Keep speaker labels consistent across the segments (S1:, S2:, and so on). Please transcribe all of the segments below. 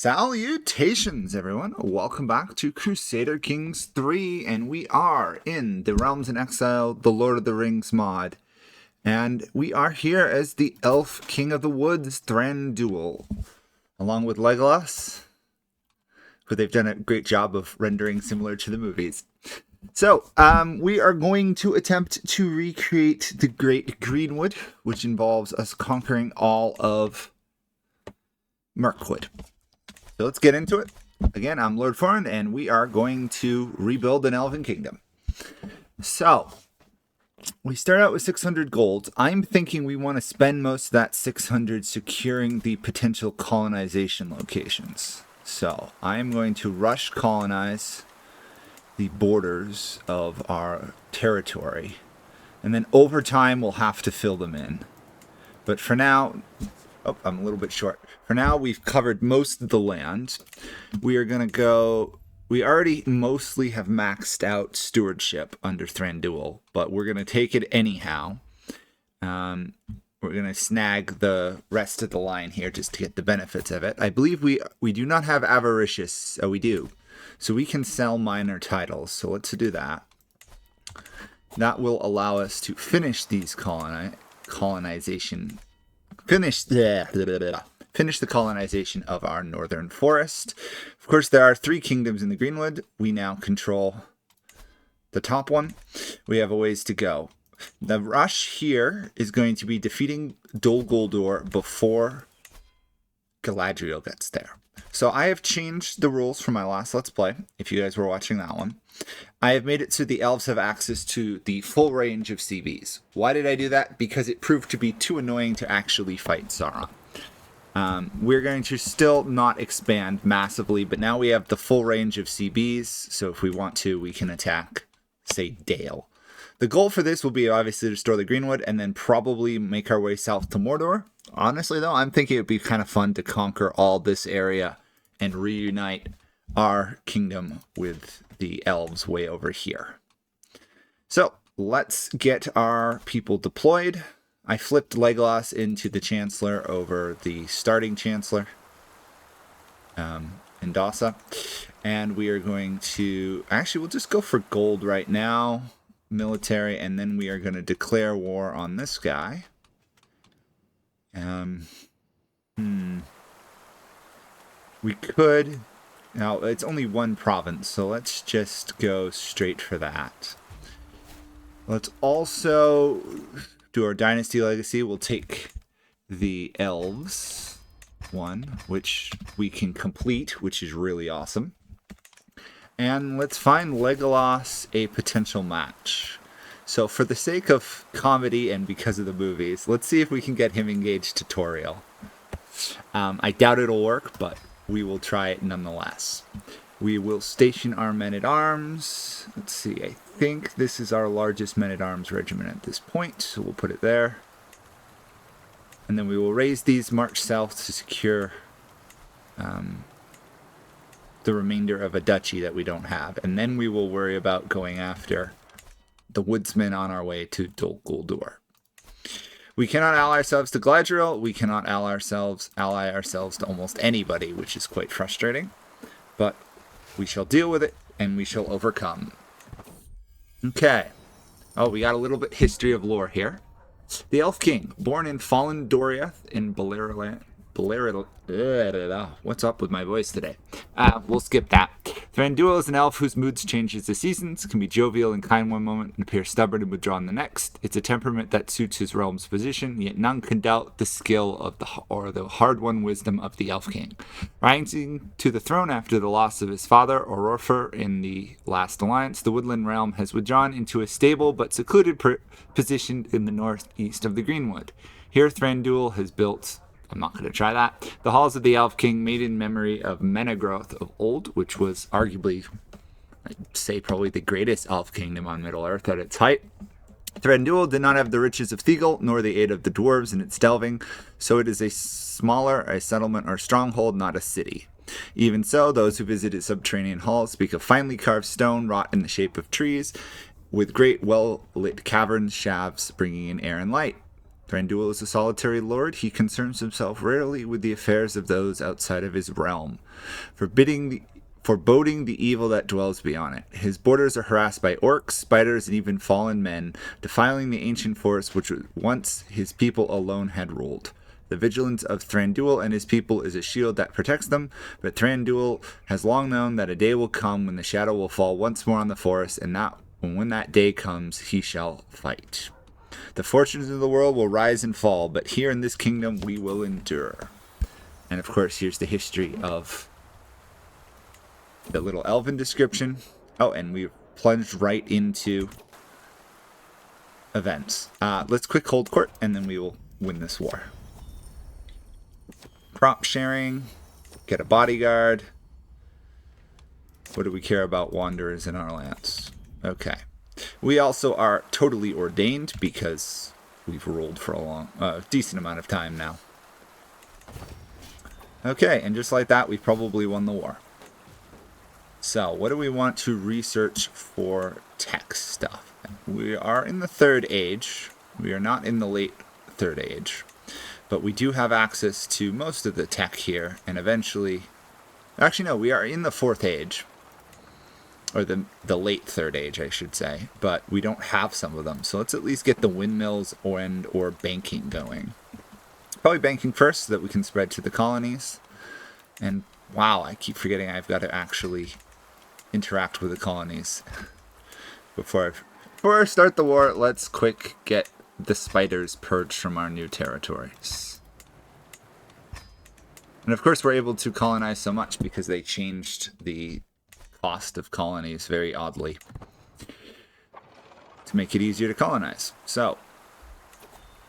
S1: Salutations, everyone. Welcome back to Crusader Kings 3, and we are in the Realms in Exile, the Lord of the Rings mod. And we are here as the Elf King of the Woods, Thranduil, along with Legolas, who they've done a great job of rendering similar to the movies. So, we are going to attempt to recreate the Great Greenwood, which involves us conquering all of Mirkwood. So let's get into it. Again, I'm Lord Foran, and we are going to rebuild an Elven kingdom. So, we start out with 600 gold. I'm thinking we want to spend most of that 600 securing the potential colonization locations. So, I'm going to rush colonize the borders of our territory. And then over time, we'll have to fill them in. But for now... Oh, I'm a little bit short. For now, we've covered most of the land. We are going to go... We already mostly have maxed out stewardship under Thranduil, but we're going to take it anyhow. We're going to snag the rest of the line here just to get the benefits of it. I believe we do not have avaricious. Oh, we do. So we can sell minor titles. So let's do that. That will allow us to finish these colonization... Finish the colonization of our northern forest. Of course, there are 3 kingdoms in the Greenwood. We now control the top one. We have a ways to go. The rush here is going to be defeating Dol Guldur before Galadriel gets there. So I have changed the rules from my last Let's Play, if you guys were watching that one. I have made it so the elves have access to the full range of CVs. Why did I do that? Because it proved to be too annoying to actually fight Sauron. We're going to still not expand massively, but now we have the full range of CBs, so if we want to, we can attack, say, Dale. The goal for this will be obviously to restore the Greenwood and then probably make our way south to Mordor. Honestly, though, I'm thinking it would be kind of fun to conquer all this area and reunite our kingdom with the elves way over here. So let's get our people deployed. I flipped Legolas into the Chancellor over the starting Chancellor, Indasa. And we are going to... Actually, we'll just go for gold right now. Military. And then we are going to declare war on this guy. We could... Now, it's only one province, so let's just go straight for that. Let's also do our Dynasty Legacy. We'll take the Elves one, which we can complete, which is really awesome. And let's find Legolas a potential match. So for the sake of comedy and because of the movies, let's see if we can get him engaged tutorial. I doubt it'll work, but we will try it nonetheless. We will station our men-at-arms. Let's see, I think this is our largest men-at-arms regiment at this point, so we'll put it there. And then we will raise these, march south to secure the remainder of a duchy that we don't have. And then we will worry about going after the woodsmen on our way to Dol Guldur. We cannot ally ourselves to Galadriel. We cannot ally ourselves to almost anybody, which is quite frustrating. But we shall deal with it, and we shall overcome. Okay. Oh, we got a little bit history of lore here. The Elf King, born in fallen Doriath in Beleriand. What's up with my voice today? We'll skip that. Thranduil is an elf whose moods change as the seasons, can be jovial and kind one moment and appear stubborn and withdrawn the next. It's a temperament that suits his realm's position, yet none can doubt the skill of the hard-won wisdom of the Elf King. Rising to the throne after the loss of his father, Ororfer, in the Last Alliance, the Woodland realm has withdrawn into a stable but secluded position in the northeast of the Greenwood. Here Thranduil has built... I'm not going to try that. The halls of the Elf King, made in memory of Menegroth of old, which was arguably, I'd say, probably the greatest elf kingdom on Middle-earth at its height. Thranduil did not have the riches of Thegel, nor the aid of the dwarves in its delving, so it is a settlement or stronghold, not a city. Even so, those who visit its subterranean halls speak of finely carved stone wrought in the shape of trees, with great well-lit cavern shafts bringing in air and light. Thranduil is a solitary lord. He concerns himself rarely with the affairs of those outside of his realm, foreboding the evil that dwells beyond it. His borders are harassed by orcs, spiders, and even fallen men, defiling the ancient forest which once his people alone had ruled. The vigilance of Thranduil and his people is a shield that protects them, but Thranduil has long known that a day will come when the shadow will fall once more on the forest, and when that day comes, he shall fight. The fortunes of the world will rise and fall, but here in this kingdom we will endure. And of course, here's the history of the little Elven description. Oh, and we plunged right into events. Let's quick hold court, and then we will win this war. Crop sharing, get a bodyguard. What do we care about wanderers in our lands? Okay. We also are totally ordained because we've ruled for a decent amount of time now. Okay, and just like that, we've probably won the war. So, what do we want to research for tech stuff? We are in the Third Age. We are not in the late Third Age. But we do have access to most of the tech here, and eventually... Actually, no, we are in the Fourth Age. Or the late Third Age, I should say. But we don't have some of them. So let's at least get the windmills or banking going. Probably banking first so that we can spread to the colonies. And wow, I keep forgetting I've got to actually interact with the colonies. Before I start the war, let's quick get the spiders purged from our new territories. And of course we're able to colonize so much because they changed the cost of colonies very oddly to make it easier to colonize. So,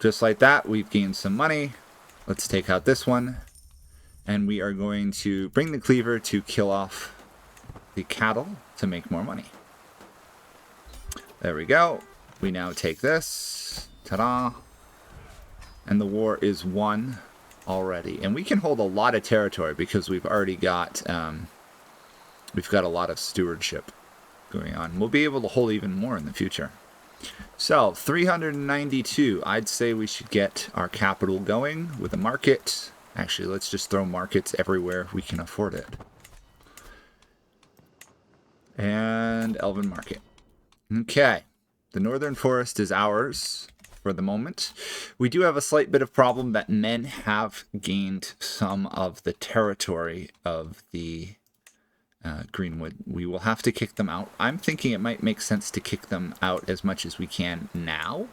S1: just like that, we've gained some money. Let's take out this one. And we are going to bring the cleaver to kill off the cattle to make more money. There we go. We now take this. Ta-da. And the war is won already. And we can hold a lot of territory because we've already got... we've got a lot of stewardship going on. We'll be able to hold even more in the future. So, 392. I'd say we should get our capital going with a market. Actually, let's just throw markets everywhere we can afford it. And Elven Market. Okay. The Northern Forest is ours for the moment. We do have a slight bit of problem that men have gained some of the territory of the Greenwood. We will have to kick them out. I'm thinking it might make sense to kick them out as much as we can now.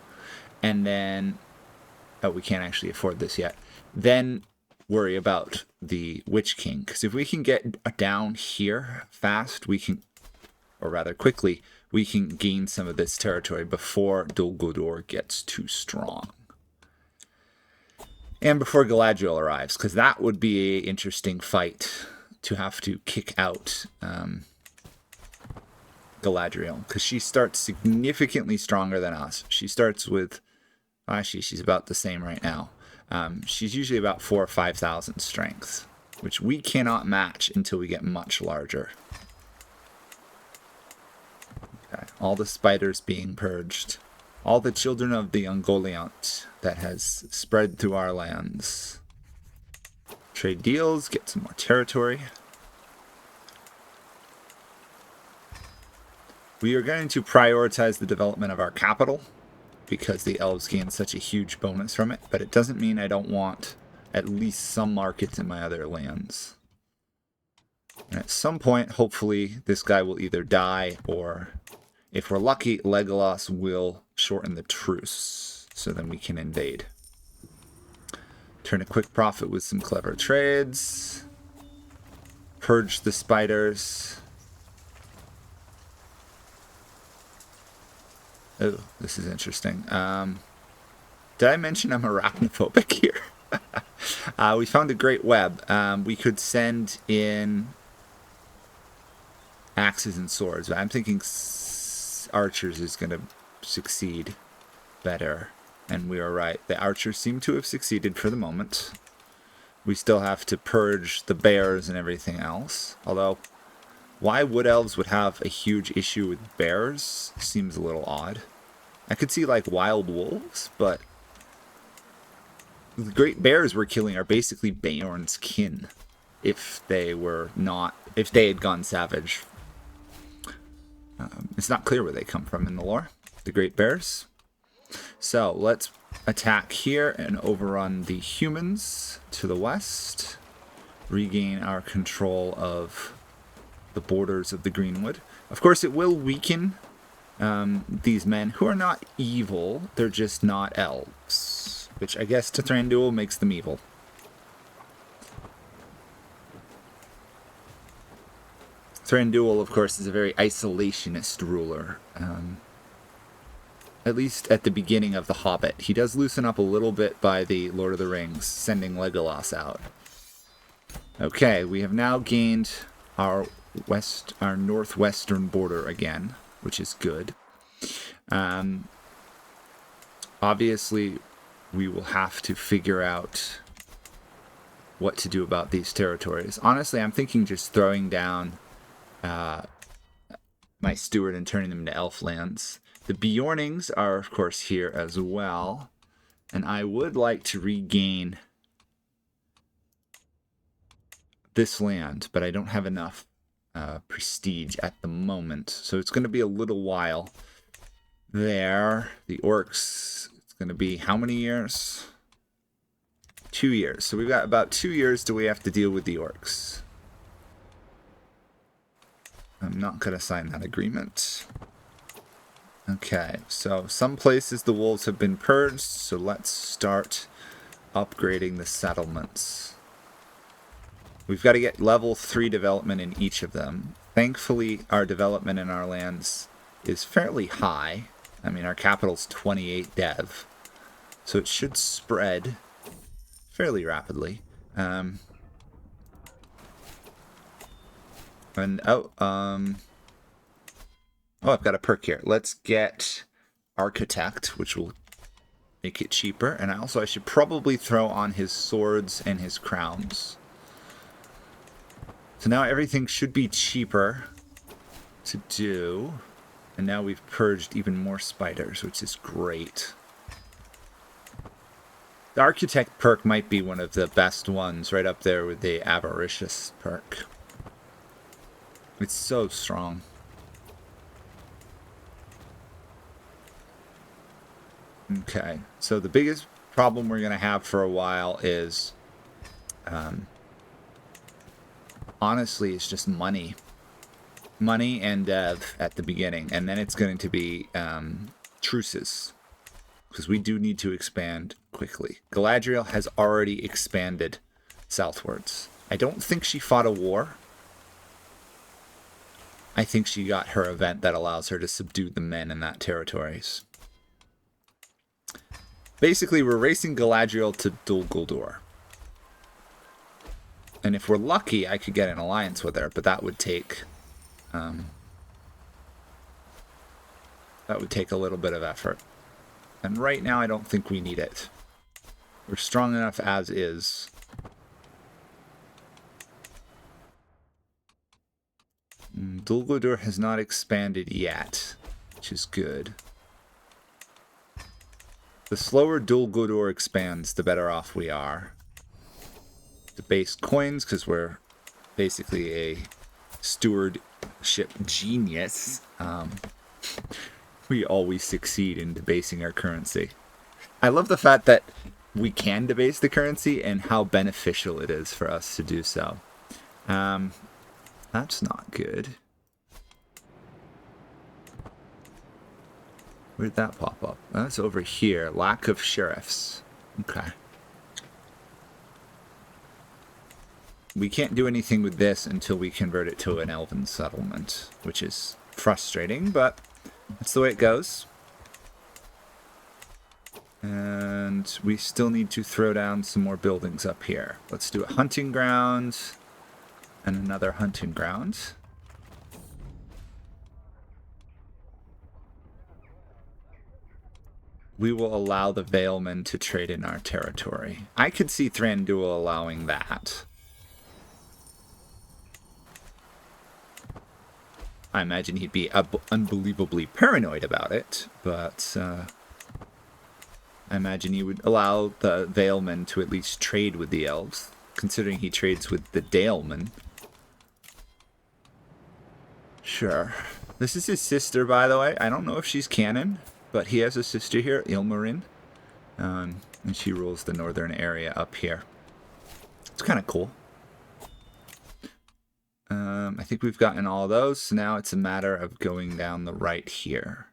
S1: And then... Oh, we can't actually afford this yet. Then worry about the Witch King. Because if we can get down here fast, we can... Or rather quickly, we can gain some of this territory before Dol Guldur gets too strong. And before Galadriel arrives. Because that would be an interesting fight to have to kick out Galadriel, because she starts significantly stronger than us. She starts with, actually she's about the same right now. She's usually about 4,000 or 5,000 strength, which we cannot match until we get much larger. Okay. All the spiders being purged. All the children of the Ungoliant that has spread through our lands. Trade deals, get some more territory. We are going to prioritize the development of our capital because the elves gain such a huge bonus from it, but it doesn't mean I don't want at least some markets in my other lands. And at some point, hopefully, this guy will either die or, if we're lucky, Legolas will shorten the truce so then we can invade. Turn a quick profit with some clever trades. Purge the spiders. Oh, this is interesting. Did I mention I'm arachnophobic here? We found a great web. We could send in axes and swords, but I'm thinking archers is going to succeed better. And we are right. The archers seem to have succeeded for the moment. We still have to purge the bears and everything else. Although, why wood elves would have a huge issue with bears seems a little odd. I could see like wild wolves, but the great bears we're killing are basically Beorn's kin. If they had gone savage. It's not clear where they come from in the lore, the great bears. So let's attack here and overrun the humans to the west. Regain our control of the borders of the Greenwood. Of course, it will weaken these men who are not evil. They're just not elves, which I guess to Thranduil makes them evil. Thranduil, of course, is a very isolationist ruler. At least at the beginning of The Hobbit. He does loosen up a little bit by the Lord of the Rings, sending Legolas out. Okay, we have now gained our northwestern border again, which is good. Obviously, we will have to figure out what to do about these territories. Honestly, I'm thinking just throwing down my steward and turning them into elf lands. The Bjornings are, of course, here as well. And I would like to regain this land, but I don't have enough prestige at the moment. So it's going to be a little while there. The orcs, it's going to be how many years? 2 years. So we've got about 2 years till we have to deal with the orcs. I'm not going to sign that agreement. Okay, so some places the wolves have been purged, so let's start upgrading the settlements. We've got to get level 3 development in each of them. Thankfully, our development in our lands is fairly high. I mean, our capital's 28 dev, so it should spread fairly rapidly. I've got a perk here. Let's get Architect, which will make it cheaper. And I should probably throw on his swords and his crowns. So now everything should be cheaper to do. And now we've purged even more spiders, which is great. The Architect perk might be one of the best ones, right up there with the Avaricious perk. It's so strong. Okay, so the biggest problem we're going to have for a while is, honestly, it's just money. Money and dev at the beginning, and then it's going to be truces, because we do need to expand quickly. Galadriel has already expanded southwards. I don't think she fought a war. I think she got her event that allows her to subdue the men in that territories. Basically, we're racing Galadriel to Dol Guldur. And if we're lucky, I could get an alliance with her, but that would take a little bit of effort. And right now, I don't think we need it. We're strong enough as is. Dol Guldur has not expanded yet, which is good. The slower Dol Guldur expands, the better off we are. Debase coins, because we're basically a stewardship genius. We always succeed in debasing our currency. I love the fact that we can debase the currency and how beneficial it is for us to do so. That's not good. Where'd that pop up? That's over here. Lack of sheriffs. Okay. We can't do anything with this until we convert it to an elven settlement, which is frustrating, but that's the way it goes. And we still need to throw down some more buildings up here. Let's do a hunting ground and another hunting ground. We will allow the Valemen to trade in our territory. I could see Thranduil allowing that. I imagine he'd be unbelievably paranoid about it, but I imagine he would allow the Valemen to at least trade with the elves, considering he trades with the Dalemen. Sure. This is his sister, by the way. I don't know if she's canon, but he has a sister here, Ilmarin. And she rules the northern area up here. It's kind of cool. I think we've gotten all those, so now it's a matter of going down the right here.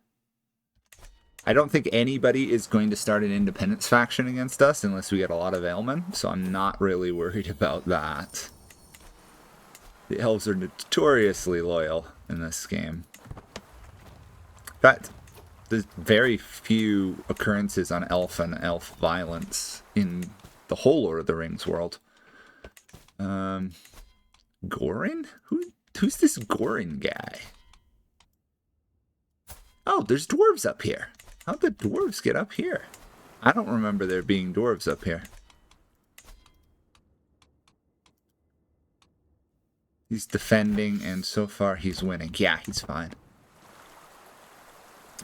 S1: I don't think anybody is going to start an independence faction against us unless we get a lot of Elven, so I'm not really worried about that. The elves are notoriously loyal in this game. In fact, there's very few occurrences on elf and elf violence in the whole Lord of the Rings world. Gorin? Who's this Gorin guy? Oh, there's dwarves up here. How'd the dwarves get up here? I don't remember there being dwarves up here. He's defending, and so far he's winning. Yeah, he's fine.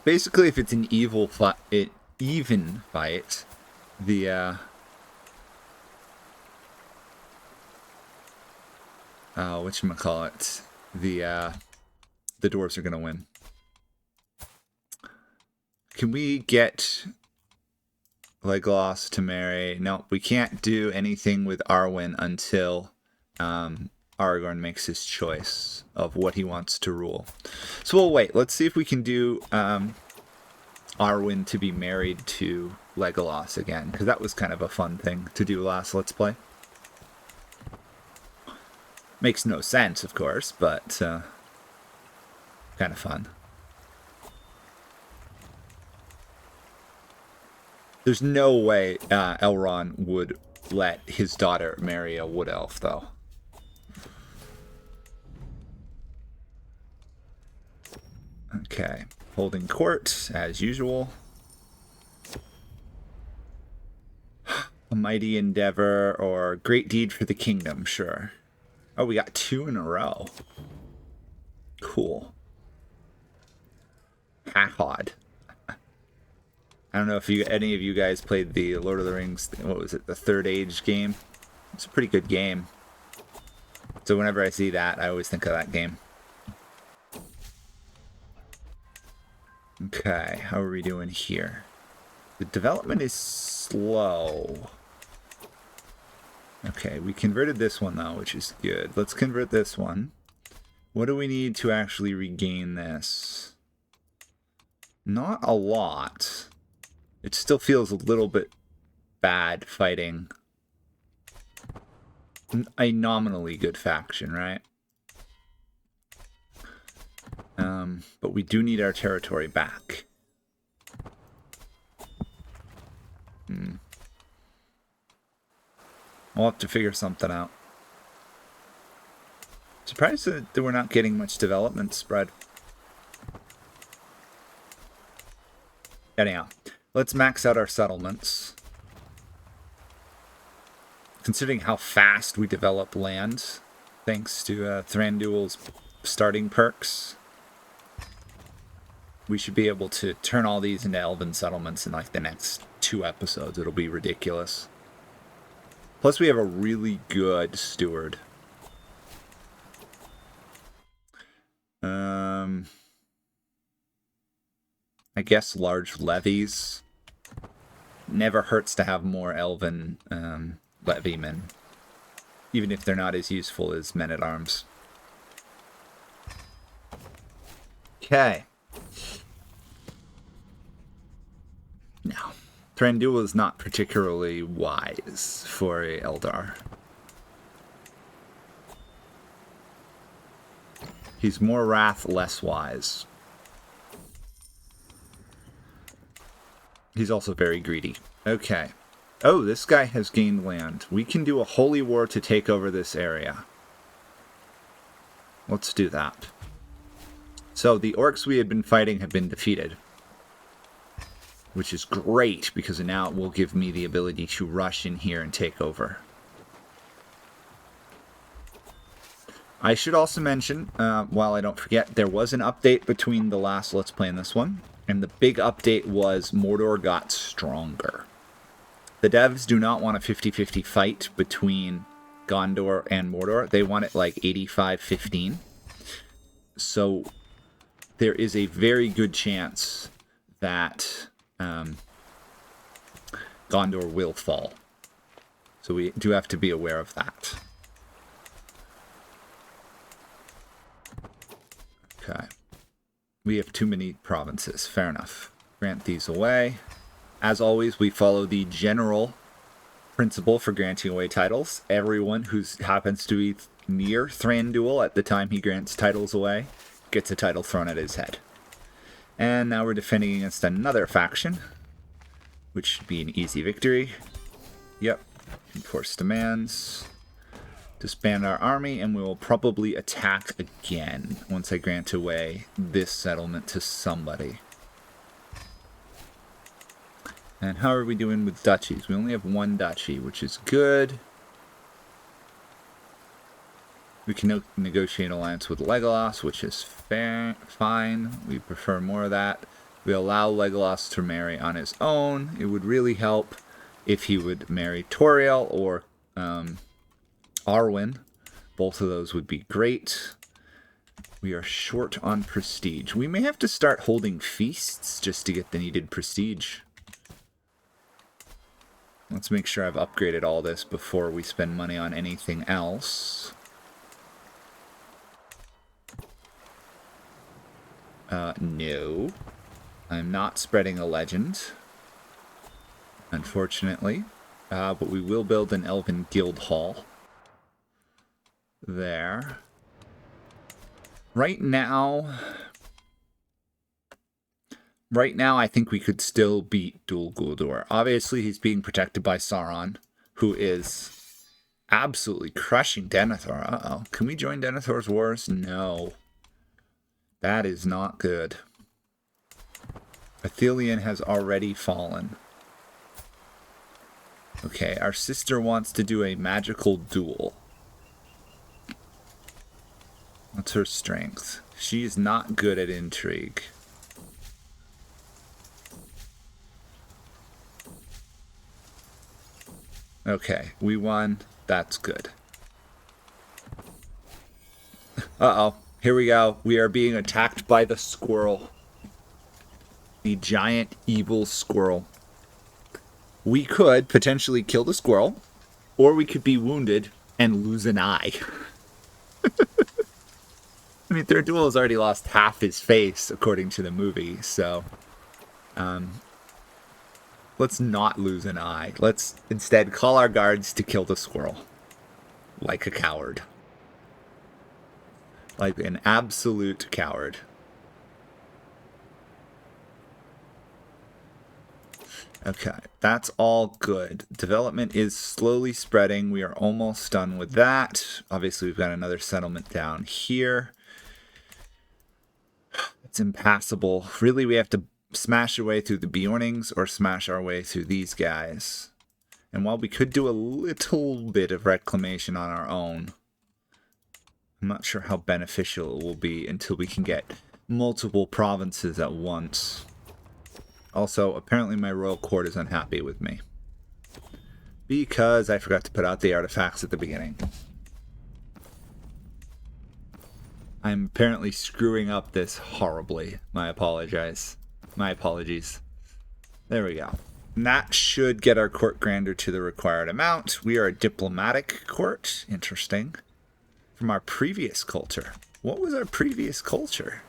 S1: Basically, if it's an even fight, the whatchamacallit, the dwarves are gonna win. Can we get Legolas to marry? No, we can't do anything with Arwen until Aragorn makes his choice of what he wants to rule. So we'll wait. Let's see if we can do Arwen to be married to Legolas again, because that was kind of a fun thing to do last Let's Play. Makes no sense, of course, but kind of fun. There's no way Elrond would let his daughter marry a wood elf, though. Okay, holding court, as usual. A mighty endeavor or great deed for the kingdom, sure. Oh, we got 2 in a row. Cool. Hahod. I don't know if any of you guys played the Lord of the Rings, what was it, the Third Age game? It's a pretty good game. So whenever I see that, I always think of that game. Okay, how are we doing here? The development is slow. Okay, we converted this one though, which is good. Let's convert this one. What do we need to actually regain this? Not a lot. It still feels a little bit bad fighting a nominally good faction, right? But we do need our territory back. We'll have to figure something out. Surprised that we're not getting much development spread. Anyhow, let's max out our settlements. Considering how fast we develop land, thanks to Thranduil's starting perks, we should be able to turn all these into elven settlements in like the next 2 episodes. It'll be ridiculous. Plus, we have a really good steward. I guess large levies. Never hurts to have more elven levymen, even if they're not as useful as men-at-arms. Okay. Now, Thranduil is not particularly wise for a Eldar. He's more wrath, less wise. He's also very greedy. Okay. Oh, this guy has gained land. We can do a holy war to take over this area. Let's do that. So the orcs we had been fighting have been defeated, which is great because now it will give me the ability to rush in here and take over. I should also mention, while I don't forget, there was an update between the last Let's Play and this one. And the big update was Mordor got stronger. The devs do not want a 50-50 fight between Gondor and Mordor. They want it like 85-15. So there is a very good chance that Gondor will fall. So we do have to be aware of that. Okay. We have too many provinces. Fair enough. Grant these away. As always, we follow the general principle for granting away titles. Everyone who happens to be near Thranduil at the time he grants titles away gets a title thrown at his head. And now we're defending against another faction, which should be an easy victory. Yep. Enforce demands. Disband our army, and we will probably attack again once I grant away this settlement to somebody. And how are we doing with duchies? We only have one duchy, which is good. We can negotiate an alliance with Legolas, which is fine. We prefer more of that. We allow Legolas to marry on his own. It would really help if he would marry Toriel or Arwen. Both of those would be great. We are short on prestige. We may have to start holding feasts just to get the needed prestige. Let's make sure I've upgraded all this before we spend money on anything else. No. I'm not spreading a legend, unfortunately. But we will build an Elven guild hall. There. Right now, I think we could still beat Dol Guldur. Obviously, he's being protected by Sauron, who is absolutely crushing Denethor. Uh-oh. Can we join Denethor's wars? No. That is not good. Athelion has already fallen. Okay, our sister wants to do a magical duel. What's her strength? She is not good at intrigue. Okay, we won. That's good. Uh-oh. Here we go. We are being attacked by the squirrel. The giant evil squirrel. We could potentially kill the squirrel, or we could be wounded and lose an eye. I mean, Thranduil has already lost half his face, according to the movie, so let's not lose an eye. Let's instead call our guards to kill the squirrel. Like a coward. Like an absolute coward. Okay, that's all good. Development is slowly spreading. We are almost done with that. Obviously, we've got another settlement down here. It's impassable. Really, we have to smash our way through the Bjornings or smash our way through these guys. And while we could do a little bit of reclamation on our own, I'm not sure how beneficial it will be until we can get multiple provinces at once. Also, apparently my royal court is unhappy with me, because I forgot to put out the artifacts at the beginning. I'm apparently screwing up this horribly. My apologies. There we go. And that should get our court grandeur to the required amount. We are a diplomatic court. Interesting. From our previous culture. What was our previous culture?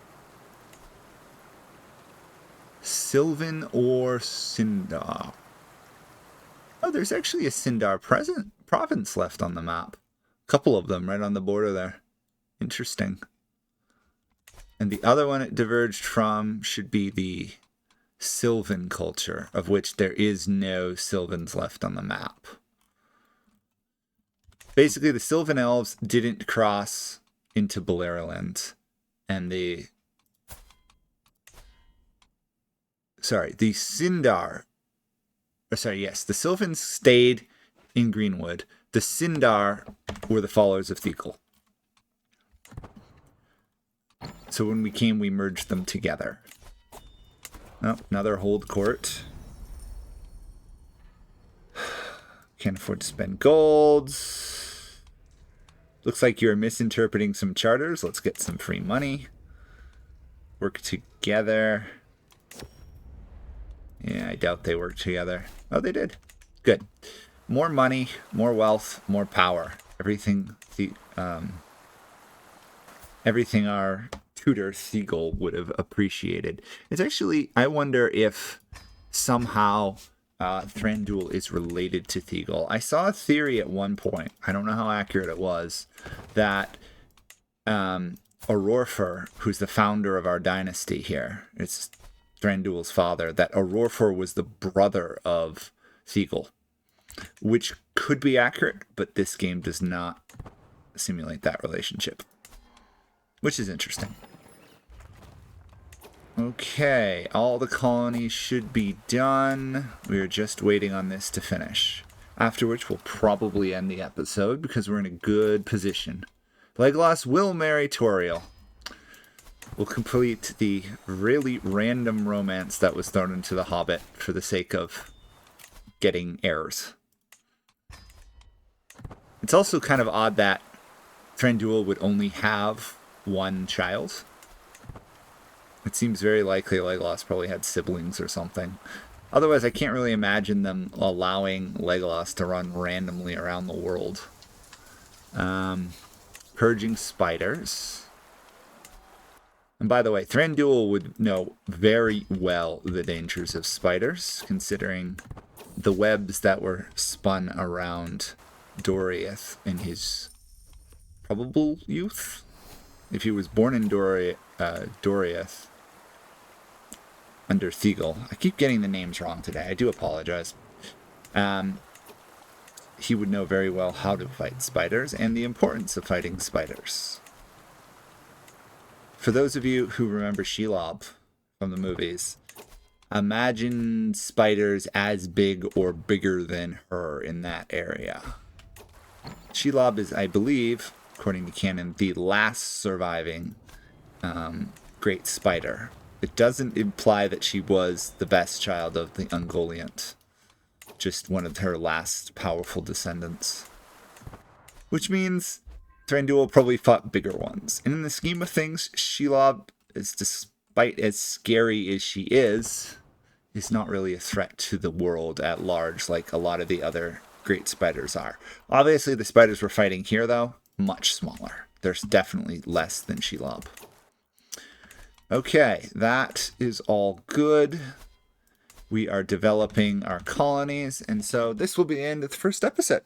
S1: Sylvan or Sindar? Oh, there's actually a Sindar province left on the map. A couple of them right on the border there. Interesting. And the other one it diverged from should be the Sylvan culture, of which there is no Sylvans left on the map. Basically, the Sylvan elves didn't cross into Beleriand, and the Sindar... the Sylvans stayed in Greenwood. The Sindar were the followers of Thekal. So when we came, we merged them together. Oh, another hold court. Can't afford to spend golds. Looks like you're misinterpreting some charters. Let's get some free money. Work together. Yeah, I doubt they worked together. Oh, they did. Good. More money, more wealth, more power. Everything our tutor Seagull would have appreciated. It's actually, I wonder if somehow Thranduil is related to Thiegal. I saw a theory at one point, I don't know how accurate it was, that Aurorfor, who's the founder of our dynasty here, it's Thranduil's father, that Aurorfor was the brother of Thiegal, which could be accurate, but this game does not simulate that relationship, which is interesting. Okay, all the colonies should be done. We are just waiting on this to finish. After which we'll probably end the episode because we're in a good position. Legolas will marry Toriel. We'll complete the really random romance that was thrown into The Hobbit for the sake of getting heirs. It's also kind of odd that Thranduil would only have one child. It seems very likely Legolas probably had siblings or something. Otherwise, I can't really imagine them allowing Legolas to run randomly around the world. Purging spiders. And by the way, Thranduil would know very well the dangers of spiders, considering the webs that were spun around Doriath in his probable youth. If he was born in Doriath under Thiegal. I keep getting the names wrong today. I do apologize. He would know very well how to fight spiders and the importance of fighting spiders. For those of you who remember Shelob from the movies, imagine spiders as big or bigger than her in that area. Shelob is, I believe, according to canon, the last surviving great spider. It doesn't imply that she was the best child of the Ungoliant, just one of her last powerful descendants. Which means Thranduil probably fought bigger ones. And in the scheme of things, Shelob, despite as scary as she is not really a threat to the world at large like a lot of the other great spiders are. Obviously, the spiders we're fighting here, though, much smaller. There's definitely less than Shelob. Okay, that is all good. We are developing our colonies, and so this will be the end of the first episode.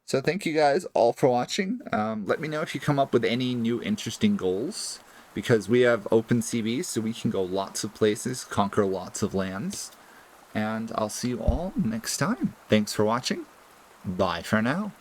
S1: So thank you guys all for watching. Let me know if you come up with any new interesting goals, because we have open CBs, so we can go lots of places, conquer lots of lands, and I'll see you all next time. Thanks for watching. Bye for now.